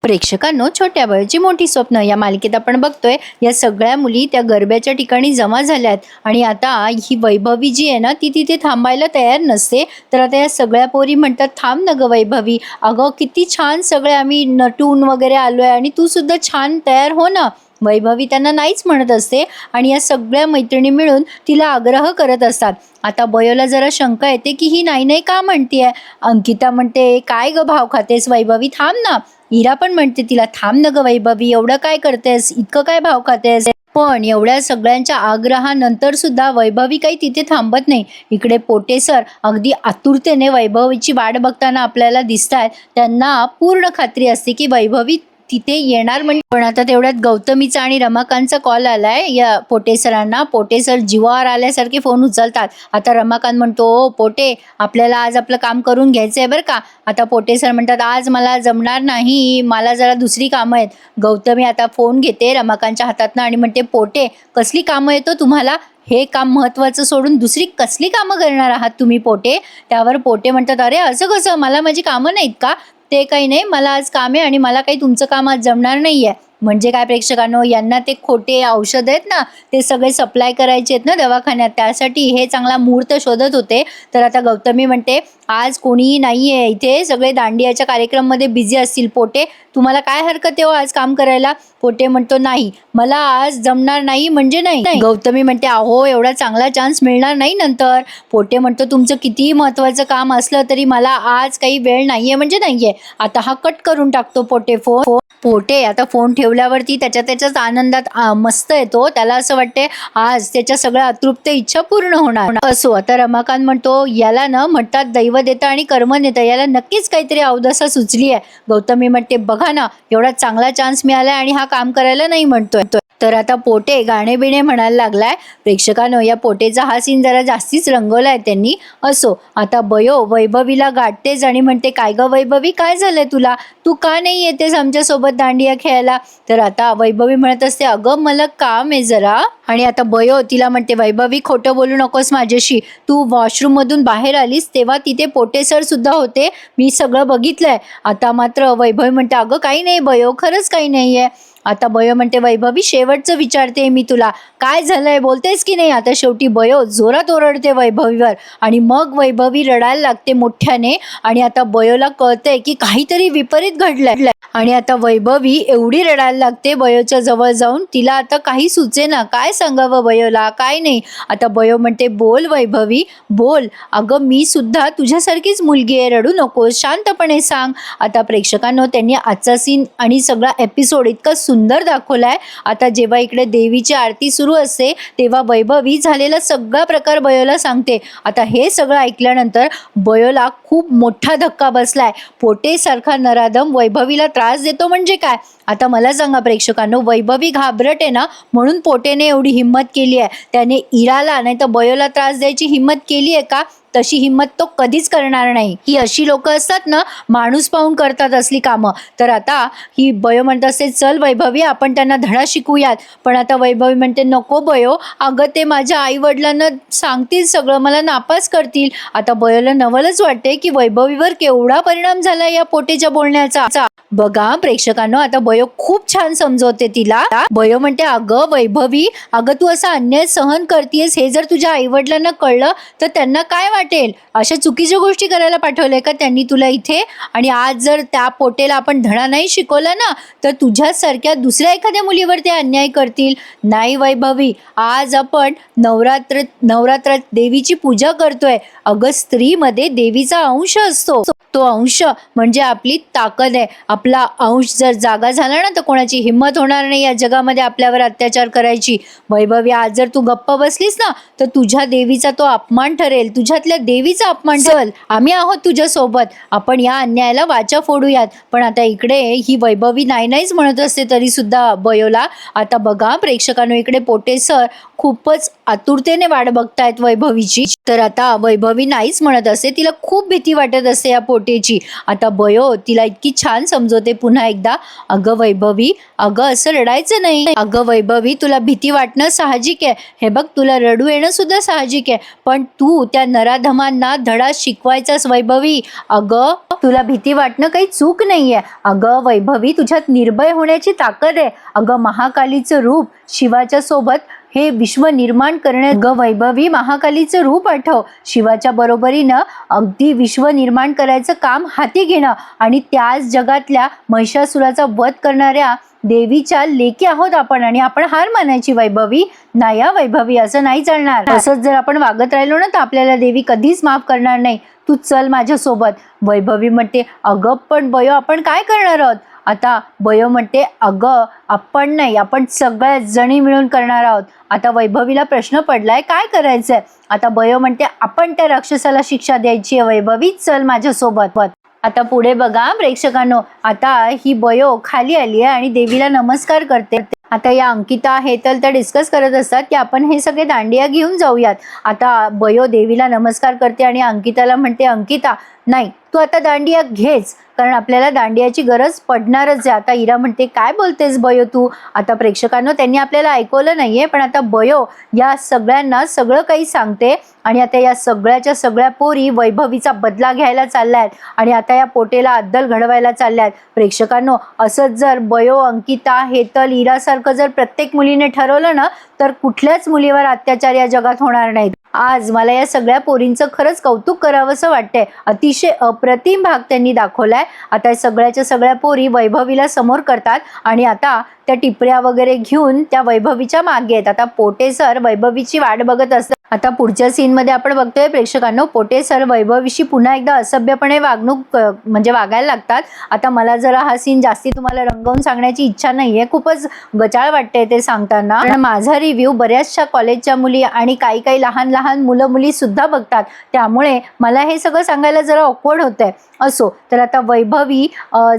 प्रेक्षकांनो, छोट्या वयाची मोठी स्वप्न या मालिकेत आपण बघतोय या सगळ्या मुली त्या गरब्याच्या ठिकाणी जमा झाल्यात आणि आता ही वैभवी जी आहे ना ती तिथे थांबायला तयार नसते. तर आता या सगळ्या पोरी म्हणतात, थांब ना ग वैभवी, अगं किती छान सगळे आम्ही नटून वगैरे आलोय आणि तू सुद्धा छान तयार हो ना. वैभवी त्यांना नाहीच म्हणत असते आणि या सगळ्या मैत्रिणी मिळून तिला आग्रह करत असतात. आता बयोला जरा शंका येते की ही नाही नाही का म्हणतीये. अंकिता म्हणते, काय ग भाव खातेस वैभवी, थांब ना. इरा पण म्हणते तिला, थांब न ग वैभवी, एवढं काय करतेस, इतकं काय भाव खातेस. पण एवढ्या सगळ्यांच्या आग्रहानंतर सुद्धा वैभवी काही तिथे थांबत नाही. इकडे पोटे सर अगदी आतुरतेने वैभवीची वाट बघताना आपल्याला दिसतात. त्यांना पूर्ण खात्री असते की वैभवी तिथे येणार. म्हणजे पण आता तेवढ्यात गौतमीचा आणि रमाकांतचा कॉल आलाय या पोटे सरांना. पोटे सर जीवावर आल्यासारखे फोन उचलतात. आता रमाकांत म्हणतो, ओ पोटे, आपल्याला आज आपलं काम करून घ्यायचंय बरं का. आता पोटे सर म्हणतात, आज मला जमणार नाही, मला जरा दुसरी कामं आहेत. गौतमी आता फोन घेते रमाकांतच्या हातातनं आणि म्हणते, पोटे, कसली कामं येतो तुम्हाला, हे काम महत्वाचं सोडून दुसरी कसली कामं करणार आहात तुम्ही पोटे. त्यावर पोटे म्हणतात, अरे असं कसं, मला माझी कामं नाहीत का. ते काही नाही, मला आज काम आहे आणि मला काही तुमचं काम आज जमणार नाहीये. म्हणजे काय प्रेक्षकांनो, यांना ते खोटे औषध आहेत ना ते सगळे सप्लाय करायचे आहेत ना दवाखान्यात, त्यासाठी हे चांगला मुहूर्त शोधत होते. तर आता गौतमी म्हणते, आज कोणीही नाहीये इथे, सगळे दांडियाच्या कार्यक्रममध्ये बिझी असतील. पोटे, तुम्हाला काय हरकत आहे हो आज काम करायला. पोटे म्हणतो, नाही, मला आज जमणार नाही म्हणजे नाही. गौतमी म्हणते, अहो एवढा चांगला चान्स मिळणार नाही नंतर. पोटे म्हणतो, तुमचं कितीही महत्वाचं काम असलं तरी मला आज काही वेळ नाहीये म्हणजे नाहीये. आता हा कट करून टाकतो पोटे फोन. पोटे आता फोन ठेवल्यावरती त्याच्याच आनंदात मस्त येतो. त्याला असं वाटते आज त्याच्या सगळ्या अतृप्त इच्छा पूर्ण होणार. असो, आता रमाकांत म्हणतो, याला न म्हणतात दैव देतं आणि कर्म नेतं, याला नक्कीच काहीतरी अवदसा सुचली आहे. गौतमी म्हणते, बघा ना, एवढा चांगला चान्स मिळालाय आणि हा काम करायला नाही म्हणतोय. तर आता पोटे गाणे बिणे म्हणायला लागलाय. प्रेक्षकांनो, या पोटेचा हा सीन जरा जास्तीच रंगवलाय त्यांनी. असो, आता बयो वैभवीला गाठतेच आणि म्हणते, काय ग वैभवी, काय झालंय तुला, तू का नाही येतेस आमच्या सोबत दांडिया खेळायला. तर आता वैभवी म्हणत असते, अगं मला काम आहे जरा. आणि आता बयो तिला म्हणते, वैभवी खोटं बोलू नकोस माझ्याशी, तू वॉशरूम मधून बाहेर आलीस तेव्हा तिथे पोटे सर सुद्धा होते, मी सगळं बघितलंय. आता मात्र वैभवी म्हणते, अगं काही नाही बयो, खरंच काही नाहीये. आता बयो म्हणते, वैभवी शेवटचं विचारते मी तुला, काय झालंय, बोलतेस की नाही. आता शेवटी बयो जोरात ओरडते वैभवीवर आणि मग वैभवी रडायला लागते मोठ्याने. आणि आता बयोला कळतंय की काहीतरी विपरीत घडलंय आणि आता वैभवी एवढी रडायला लागते बयोच्या जवळ जाऊन. तिला आता काही सुचेना, काय सांगावं बयोला, काय नाही. आता बयो म्हणते, बोल वैभवी बोल, अगं मी सुद्धा तुझ्यासारखीच मुलगी आहे, रडू नकोस, शांतपणे सांग. आता प्रेक्षकांनो, त्यांनी आजचा सीन आणि सगळा एपिसोड इतका सुंदर दाखवलाय. आता जेव्हा इकडे देवीची आरती सुरू असते तेव्हा वैभवी झालेला सगळा प्रकार बयोला सांगते. आता हे सगळं ऐकल्यानंतर बयोला खूप मोठा धक्का बसलाय. पोटे सारखा नराधम वैभवीला त्रास देतो म्हणजे काय. आता मला सांगा प्रेक्षकांनो, वैभवी घाबरट आहे ना म्हणून पोटेने एवढी हिंमत केली आहे. त्याने इराला नाही तर बयोला त्रास द्यायची हिंमत केली आहे का. तशी हिंमत तो कधीच करणार नाही. ही अशी लोक असतात ना, माणूस पाहून करतात असली कामं. तर आता ही बयो म्हणत असते, चल वैभवी आपण त्यांना धडा शिकूयात. पण आता वैभवी म्हणते, नको बयो, अगं ते माझ्या आई वडिलांना सांगतील सगळं, मला नापास करतील. आता बयोला नवलच वाटते की वैभवीवर केवढा परिणाम झाला या पोटेच्या बोलण्याचा. बघा प्रेक्षकांनो, आता बयो खूप छान समजवते तिला. बयो म्हणते, अगं वैभवी, अगं तू असा अन्याय सहन करतेस, हे जर तुझ्या आई वडिलांना कळलं तर त्यांना काय वाटेल. अशा चुकीच्या गोष्टी करायला पाठवले का त्यांनी तुला इथे. आणि आज जर त्या पोटेला आपण धडा नाही शिकवला ना तर तुझ्यासारख्या दुसऱ्या एखाद्या मुलीवर ते अन्याय करतील. नाही वैभवी, आज आपण नवरात्रात देवीची पूजा करतोय. अगं स्त्रीमध्ये देवीचा अंश असतो, तो अंश म्हणजे आपली ताकद आहे. आपला अंश जर जागा झाला ना तर कोणाची हिंमत होणार नाही या जगामध्ये आपल्यावर अत्याचार करायची. वैभवी, आज जर तू गप्प बसलीस ना तर तुझ्या देवीचा तो अपमान ठरेल, तुझ्यातल्या देवीचा अपमान. चल, आम्ही आहोत तुझ्या सोबत, आपण या अन्यायाला वाचा फोडूयात. पण आता इकडे ही वैभवी नाहीच म्हणत असते तरी सुद्धा बयोला. आता बघा प्रेक्षकांनो, इकडे पोटे सर खूपच आतुरतेने वाट बघतायत वैभवीची. तर आता वैभवी नाहीच म्हणत असते, तिला खूप भीती वाटत असते या पोटेची. आता बयो तिला इतकी छान समजवते पुन्हा एकदा, अगं वैभवी, अगं असं रडायचं नाही. अगं वैभवी, तुला भीती वाटणं साहजिक आहे. हे बघ, तुला रडू येणं सुद्धा साहजिक आहे, पण तू त्या नराधमांना धडा शिकवायचास वैभवी. अगं तुला भीती वाटणं काही चूक नाहीये. अगं वैभवी, तुझ्यात निर्भय होण्याची ताकद आहे. अगं महाकालीचं रूप शिवाच्या सोबत हे विश्व निर्माण करणे. अगं वैभवी, महाकालीचं रूप आठव. शिवाच्या बरोबरीनं अगदी विश्व निर्माण करायचं काम हाती घेणं आणि त्याच जगातल्या महिषासुराचा वध करणाऱ्या देवीच्या लेकी आहोत आपण, आणि आपण हार मानायची वैभवी. नाही वैभवी, असं नाही चालणार. असंच जर आपण वागत राहिलो ना तर आपल्याला देवी कधीच माफ करणार नाही. तू चल माझ्यासोबत. वैभवी म्हणते, अगं पण बयो, आपण काय करणार आहोत? आता बयो म्हणते, अगं आपण नाही, आपण सगळ्या जणी मिळून करणार आहोत. आता वैभवीला प्रश्न पडलाय, काय करायचंय? आता बयो म्हणते, आपण त्या राक्षसाला शिक्षा द्यायची आहे वैभवी, चल माझ्यासोबत. आता पुढे बघा प्रेक्षकांनो, आता ही बयो खाली आली आहे आणि देवीला नमस्कार करते. आता या अंकिता हे तर त्या डिस्कस करत असतात की आपण हे सगळे दांडिया घेऊन जाऊयात. आता बयो देवीला नमस्कार करते आणि अंकिताला म्हणते, अंकिता नाही, तू आता दांडिया घेच, कारण आपल्याला दांडियाची गरज पडणारच आहे. आता इरा म्हणते, काय बोलतेस बयो तू? आता प्रेक्षकांनो, त्यांनी आपल्याला ऐकवलं नाहीये, पण आता बयो या सगळ्यांना सगळं काही सांगते आणि आता या सगळ्याच्या सगळ्या पोरी वैभवीचा बदला घ्यायला चालल्यात आणि आता या पोटेला अद्दल घडवायला चालल्यात. प्रेक्षकांनो, असंच जर बयो, अंकिता, हेतल, इरासारखं जर प्रत्येक मुलीने ठरवलं ना तर कुठल्याच मुलीवर अत्याचार या जगात होणार नाहीत. आज मला या सगळ्या पोरींचं खरंच कौतुक करावंसं वाटतंय. अतिशय अप्रतिम भाग त्यांनी दाखवलाय. आता सगळ्याच्या सगळ्या पोरी वैभवीला समोर करतात आणि आता त्या टिपऱ्या वगैरे घेऊन त्या वैभवीच्या मागे आहेत. आता पोटे सर वैभवीची वाट बघत असतात. आता पुढच्या सीन मध्ये आपण बघतोय प्रेक्षकांनो, पोटे सर वैभवीशी पुन्हा एकदा असभ्यपणे म्हणजे वागायला लागतात. आता मला जरा हा सीन जास्ती तुम्हाला रंगवून सांगण्याची इच्छा नाहीये, खूपच गचाळ वाटते ते सांगताना, कारण माझा रिव्ह्यू बऱ्याचशा कॉलेजच्या मुली आणि काही लहान लहान मुलं मुली सुद्धा बघतात, त्यामुळे मला हे सगळं सांगायला जरा ऑकवर्ड होतंय. असो, तर आता वैभवी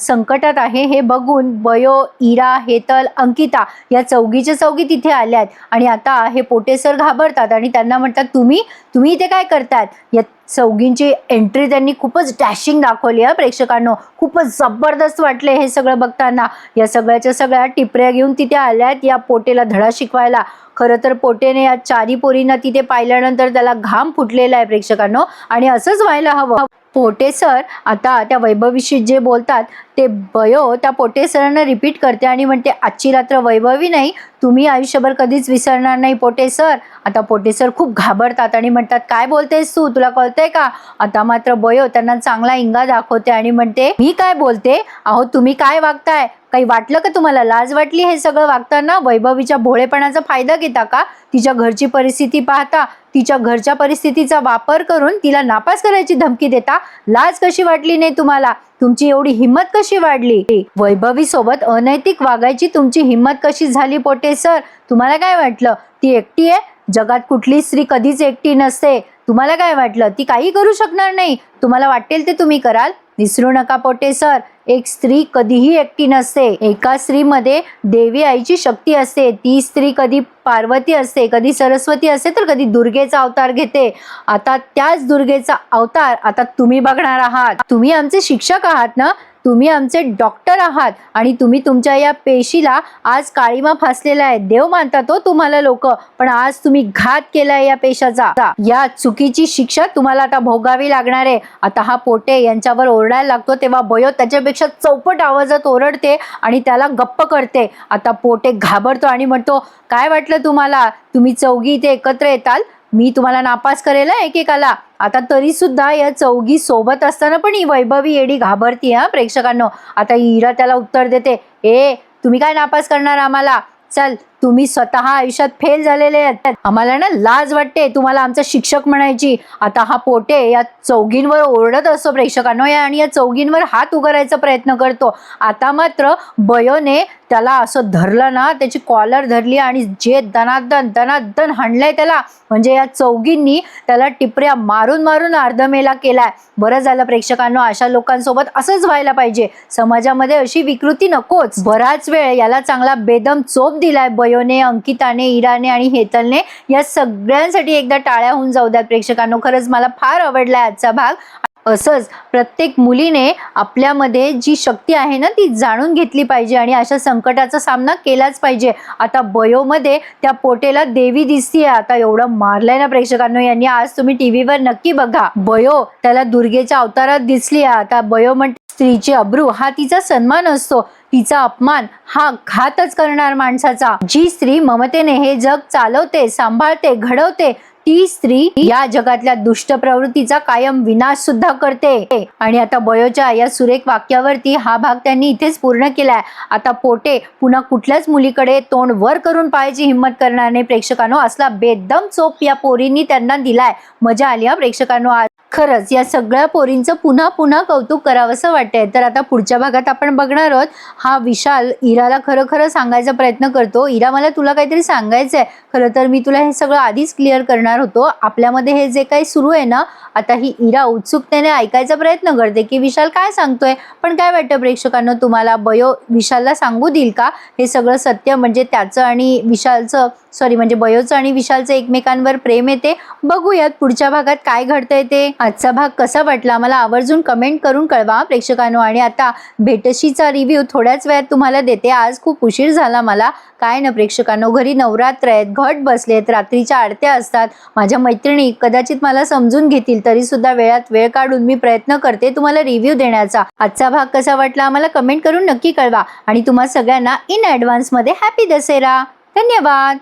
संकटात आहे हे बघून बयो, इरा, हेतल, अंकिता या चौघीच्या चौघी तिथे आल्यात आणि आता हे पोटे सर घाबरतात आणि त्यांना म्हणतात, तुम्ही इथे काय करतात? या चौघींची एंट्री त्यांनी खूपच डॅशिंग दाखवली आहे प्रेक्षकांनो, खूपच जबरदस्त वाटले हे सगळं बघताना. या सगळ्याच्या सगळ्या टिपऱ्या घेऊन तिथे आल्यात या पोटेला धडा शिकवायला. खरं तर पोटेने या चारी पोरींना तिथे पाहिल्यानंतर त्याला घाम फुटलेला आहे प्रेक्षकांनो, आणि असंच व्हायला हवं. पोटे सर आता त्या वैभवीशी जे बोलतात ते बयो त्या पोटे सरांना रिपीट करते आणि म्हणते, आजची रात्र वैभवी नाही, तुम्ही आयुष्यभर कधीच विसरणार नाही पोटे सर. आता पोटे सर खूप घाबरतात आणि म्हणतात, काय बोलतेस तू, तुला कळतंय का? आता मात्र बयो त्यांना चांगला इंगा दाखवते आणि म्हणते, मी काय बोलते? अहो तुम्ही काय वागताय? काही वाटलं का तुम्हाला? लाज वाटली हे सगळं वागताना? वैभवीच्या भोळेपणाचा फायदा घेता का? तिच्या घरची परिस्थिती पाहता, तिच्या घरच्या परिस्थितीचा वापर करून तिला नापास करायची धमकी देता? लाज कशी वाटली नाही तुम्हाला? तुमची एवढी हिम्मत कशी वाढली? वैभवी सोबत अनैतिक वागायची तुमची हिम्मत कशी झाली पोटे सर? तुम्हाला काय वाटलं ती एकटी आहे? जगात कुठली स्त्री कधीच एकटी नसते. तुम्हाला काय वाटलं ती काही करू शकणार नाही? तुम्हाला वाटेल ते तुम्ही कराल? विसरू नका पोटे सर, एक स्त्री कधीही एकटी नसते. एका स्त्रीमध्ये देवी आईची शक्ती असते. ती स्त्री कधी पार्वती असते, कधी सरस्वती असते, तर कधी दुर्गेचा अवतार घेते. आता त्याच दुर्गेचा अवतार आता तुम्ही बघणार आहात. तुम्ही आमचे शिक्षक आहात ना, तुम्ही आमचे डॉक्टर आहात आणि तुम्ही तुमच्या या पेशीला आज काळीमा फासलेला आहे. देव मानतात हो तुम्हाला लोक, पण आज तुम्ही घात केलाय या पेशाचा. या चुकीची शिक्षा तुम्हाला आता भोगावी लागणार आहे. आता हा पोटे यांच्यावर ओरडायला लागतो तेव्हा बयो त्याच्यापेक्षा चौपट आवाजात ओरडते आणि त्याला गप्प करते. आता पोटे घाबरतो आणि म्हणतो, काय वाटलं तुम्हाला? तुम्ही चौघी इथे एकत्र येताल? मी तुम्हाला नापास करेल एकेकाला. आता तरी सुद्धा या चौघी सोबत असताना पण ही वैभवी येडी घाबरती. प्रेक्षकांनो, आता इरा त्याला उत्तर देते, तुम्ही काय नापास करणार आम्हाला? चल, तुम्ही स्वतः आयुष्यात फेल झालेले आहेत. आम्हाला ना लाज वाटते तुम्हाला आमचा शिक्षक म्हणायची. आता हा पोटे या चौघींवर ओरडत असतो प्रेक्षकांनो आणि या चौघींवर हात उगारायचा प्रयत्न करतो. आता मात्र बयोने त्याला असं धरलं ना, त्याची कॉलर धरली आणि जे दनादन हाणलंय त्याला, म्हणजे या चौघींनी त्याला टिपऱ्या मारून मारून अर्धमेला केलाय. बरं झालं प्रेक्षकांनो, अशा लोकांसोबत असंच व्हायला पाहिजे. समाजामध्ये अशी विकृती नकोच. बराच वेळ याला चांगला बेदम चोप दिलाय बयोने, अंकिताने, इराने आणि हेतलने या सगळ्यांसाठी एकदा टाळ्या होऊन जाऊ द्यात प्रेक्षकांनो. खरंच मला फार आवडलाय आजचा भाग. असंच प्रत्येक मुलीने आपल्यामध्ये जी शक्ती आहे ना ती जाणून घेतली पाहिजे आणि अशा संकटाचा सामना केलाच पाहिजे. आता बयोमध्ये त्या पोटेला देवी दिसतीये. आता एवढं मारलंय ना प्रेक्षकांनो यांनी, आज तुम्ही टीव्हीवर नक्की बघा. बयो त्याला दुर्गेच्या अवतारात दिसली. आता बयो म्हणते स्त्रीची अब्रू हा तिचा सन्मान असतो, तिचा अपमान हा घातच करणार माणसाचा. जी स्त्री ममतेने हे जग चालवते, सांभाळते, घडवते ती स्त्री या जगातल्या दुष्ट प्रवृत्तीचा कायम विनाश सुद्धा करते. आणि आता बयोच्या या सुरेख वाक्यावरती हा भाग त्यांनी इथेच पूर्ण केलाय. आता पोटे पुन्हा कुठल्याच मुलीकडे तोंड वर करून पाहायची हिंमत करणार नाही प्रेक्षकांनो. असला बेदम चोप या पोरींनी त्यांना दिलाय. मजा आली हा प्रेक्षकांनो. खरंच या सगळ्या पोरींचं पुन्हा पुन्हा कौतुक करावंसं वाटतंय. तर आता पुढच्या भागात आपण बघणार आहोत हा विशाल इराला खरं खरं सांगायचा प्रयत्न करतो. इरा मला तुला काहीतरी सांगायचंय. खरं तर मी तुला हे सगळं आधीच क्लिअर करणार होतो. आपल्यामध्ये हे जे काही सुरू आहे ना, आता ही इरा उत्सुकतेने ऐकायचा प्रयत्न करते की विशाल काय सांगतोय. पण काय वाटतं प्रेक्षकांनो तुम्हाला, बयो विशालला सांगू देईल का हे सगळं सत्य, म्हणजे त्याचं आणि विशालचं म्हणजे बयोचं आणि विशालचं एकमेकांवर प्रेम येते. बघूयात पुढच्या भागात काय घडतंय ते. आजचा भाग कसा वाटला मला आवर्जून कमेंट करून कळवा प्रेक्षकांनो. आणि आता भेटशीचा रिव्ह्यू थोड्याच वेळात तुम्हाला देते. आज खूप उशीर झाला मला. काय ना प्रेक्षकांनो, घरी नवरात्र आहेत, घट बसलेत, रात्रीच्या आरत्या असतात. माझ्या मैत्रिणी कदाचित मला समजून घेतील, तरी सुद्धा वेळात वेळ काढून मी प्रयत्न करते तुम्हाला रिव्ह्यू देण्याचा. आजचा भाग कसा वाटला आम्हाला कमेंट करून नक्की कळवा. आणि तुम्हा सगळ्यांना इन ॲडव्हान्स मध्ये हॅपी दसरा. धन्यवाद.